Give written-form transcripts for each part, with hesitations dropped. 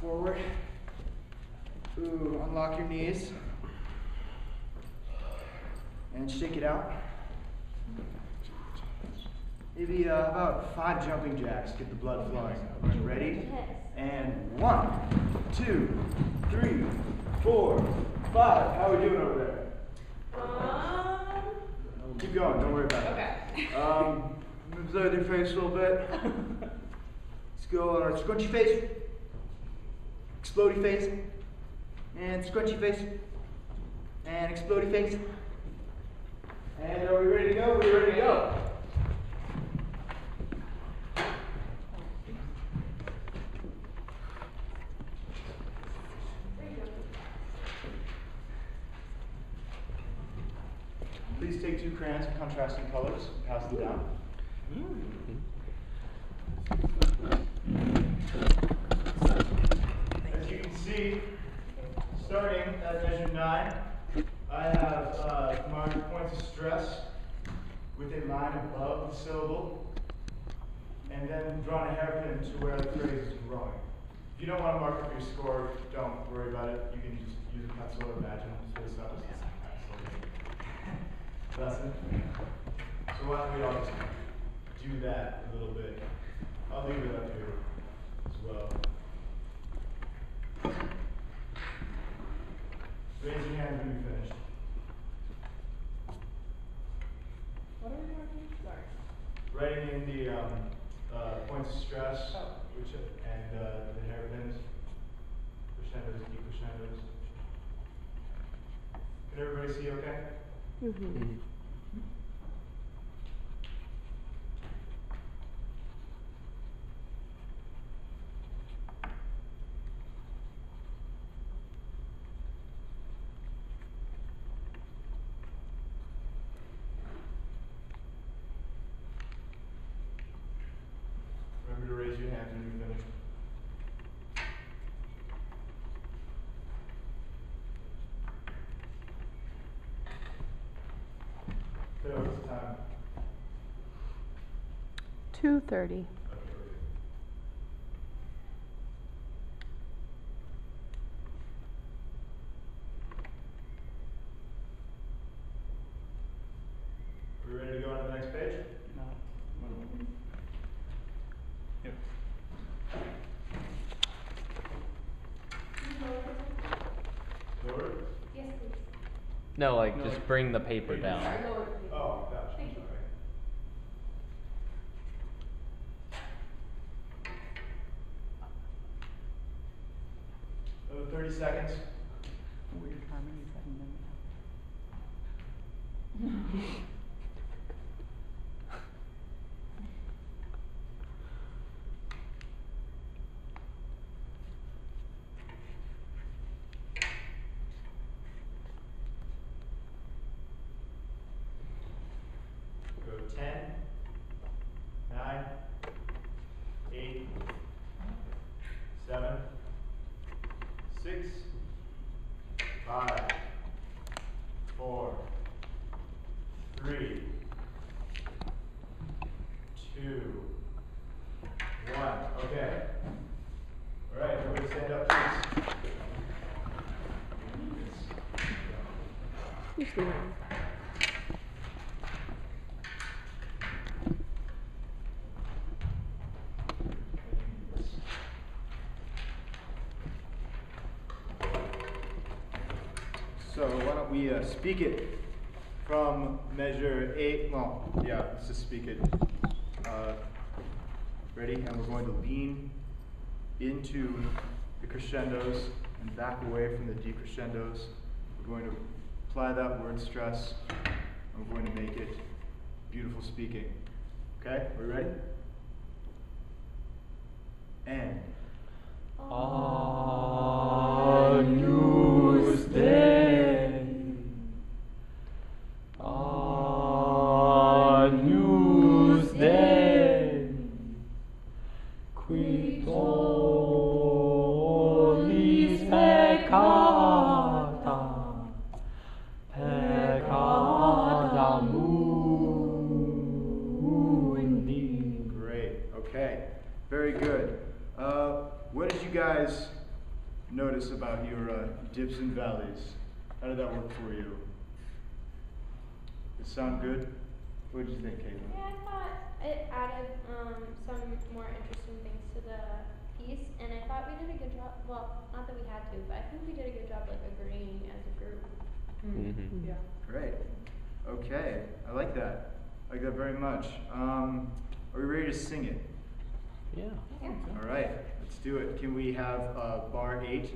forward. Ooh, unlock your knees. And shake it out. Maybe about 5 jumping jacks, get the blood flowing. Ready? And 1, 2, 3, 4, 5. How are we doing over there? Keep going, don't worry about it. Okay. Move the other face a little bit. Let's go on our scrunchy face. Explodey face. And scrunchy face. And explodey face. And are we ready to go? We're ready to go. Please take 2 crayons of contrasting colors and pass them down. As you can see, starting at measure 9, I have marked points of stress with a line above the syllable, and then drawn a hairpin to where the phrase is growing. If you don't want to mark up your score, don't worry about it. You can just use a pencil or imagine this up as lesson. So why don't we all just do that a little bit? I'll leave it up here as well. Raise your hand when you're finished. What are we doing? Sorry. Writing in the points of stress, and the hairpins, crescendos, decrescendos. Can everybody see okay? Mm-hmm. Remember to raise your hands when you're finished. So what's the time? 2:30. Are we ready to go on to the next page? No. Yep. Lower? Yes, please. No, like just bring the paper down. Sorry, lower, please. Oh, gosh, Thank I'm you. sorry. 30 seconds. Weird harmonies having them. Go 10, 9, 8, 7, 6, 5, 4, 3, 2, 1. Okay. All right, everybody stand up, please. Who's doing? So why don't we speak it from measure 8? Well, yeah, let's just speak it. Ready? And we're going to lean into the crescendos and back away from the decrescendos. We're going to apply that word stress, and we're going to make it beautiful speaking. Okay? Are we ready? And Agnus Dei, Agnus Dei, qui tollis peccata, peccata mundi. great. Okay. Very good. What did you guys notice about your dips and valleys? How did that work for you? Does it sound good? What did you think, Caitlin? Yeah, I thought it added some more interesting things to the piece, and I thought we did a good job. Well, not that we had to, but I think we did a good job like agreeing as a group. Mhm. Yeah. Great. Okay, I like that. I like that very much. Are we ready to sing it? Yeah. All right, let's do it. Can we have bar 8?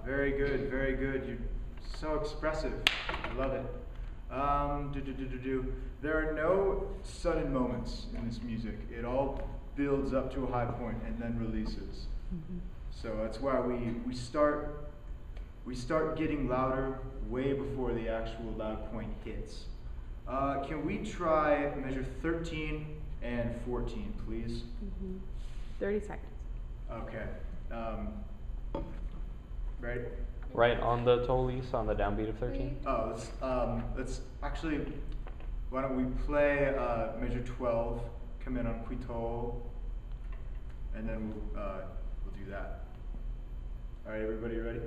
Very good, very good. You're so expressive. I love it. There are no sudden moments in this music. It all builds up to a high point and then releases. So that's why we start getting louder way before the actual loud point hits. Can we try measure 13 and 14, please? 30 seconds. Okay. Right? Right on the toe, Lisa, on the downbeat of 13. Oh, let's actually, why don't we play measure 12, come in on Quitol, and then we'll do that. All right, everybody ready?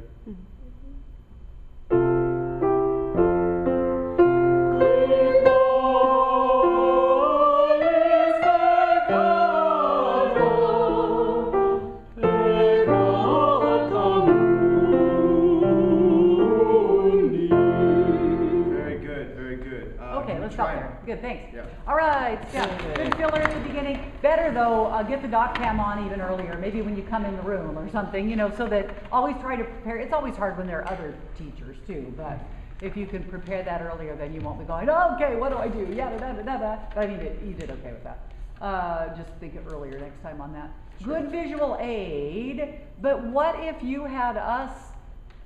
Very good, very good. Okay, can we let's stop try there. Good, thanks. Yeah. All right, yeah, good filler at the beginning. Better though, get the doc cam on even earlier, maybe when you come in the room or something, you know, so that always try to prepare. It's always hard when there are other teachers too, but if you can prepare that earlier, then you won't be going, oh, okay, what do I do? Yeah, da, da, da, da. But I mean, you did okay with that. Just think it earlier next time on that. Good visual aid, but what if you had us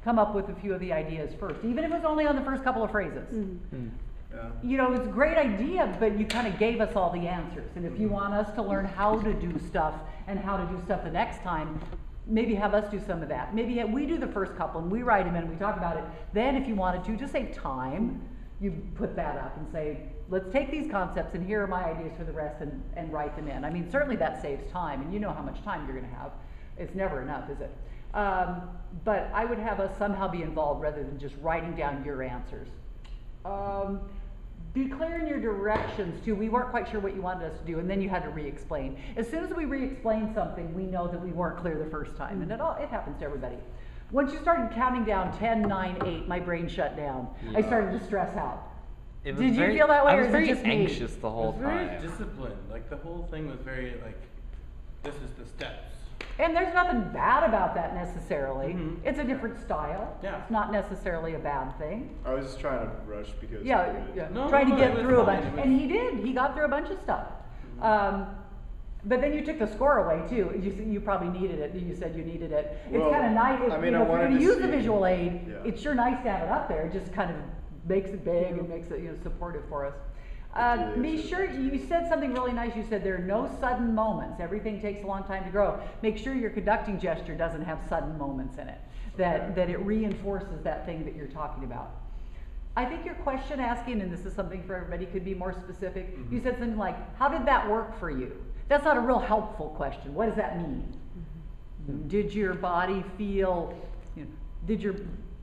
come up with a few of the ideas first, even if it was only on the first couple of phrases? Yeah. You know, it's a great idea, but you kind of gave us all the answers. And if you want us to learn how to do stuff and how to do stuff the next time, maybe have us do some of that. Maybe we do the first couple and we write them in and we talk about it. Then if you wanted to, just say time, you put that up and say, let's take these concepts and here are my ideas for the rest and write them in. I mean, certainly that saves time, and you know how much time you're going to have. It's never enough, is it? But I would have us somehow be involved rather than just writing down your answers. Be clear in your directions too. We weren't quite sure what you wanted us to do, and then you had to re-explain. As soon as we re-explain something, we know that we weren't clear the first time, and it happens to everybody. Once you started counting down 10, 9, 8, my brain shut down. I started to stress out. It was Did very, you feel that way, I or was is very it just me? anxious the whole It was very time. disciplined. Like the whole thing was very like, this is the steps. And there's nothing bad about that necessarily. Mhm. It's a different style. Yeah. It's not necessarily a bad thing. I was just trying to rush because. Yeah, yeah. No, Trying no, to it get was through a fine. bunch. It was- And he did. He got through a bunch of stuff. But then you took the score away too. You probably needed it. You said you needed it. Well, It's kind of nice. If, I mean, you know, I if you're wanted going to to use the see- visual aid, Yeah. it's sure nice to have it up there. It just kind of makes it big and makes it supportive for us. Be sure, you said something really nice. You said there are no sudden moments. Everything takes a long time to grow. Make sure your conducting gesture doesn't have sudden moments in it. That it reinforces that thing that you're talking about. I think your question asking, and this is something for everybody, could be more specific. You said something like, how did that work for you? That's not a real helpful question. What does that mean? Did your body feel,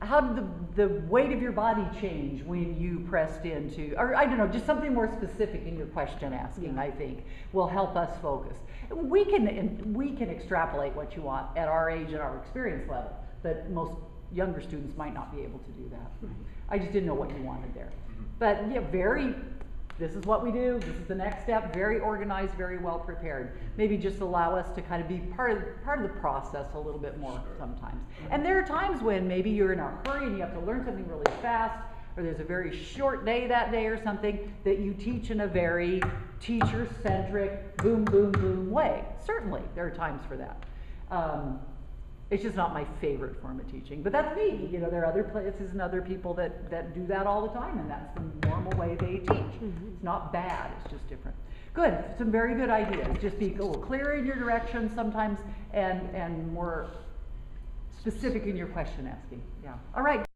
how did the weight of your body change when you pressed into, or I don't know, just something more specific in your question asking, I think, will help us focus. We can extrapolate what you want at our age and our experience level, but most younger students might not be able to do that. I just didn't know what you wanted there. But yeah, this is what we do, this is the next step, very organized, very well prepared. Maybe just allow us to kind of be part of the process a little bit more sometimes. And there are times when maybe you're in a hurry and you have to learn something really fast, or there's a very short day that day or something, that you teach in a very teacher-centric, boom, boom, boom way. Certainly, there are times for that. It's just not my favorite form of teaching, but that's me. You know, there are other places and other people that do that all the time, and that's the normal way they teach. It's not bad, it's just different. Good, some very good ideas. Just be a little clearer in your direction sometimes, and more specific in your question asking. Yeah. All right.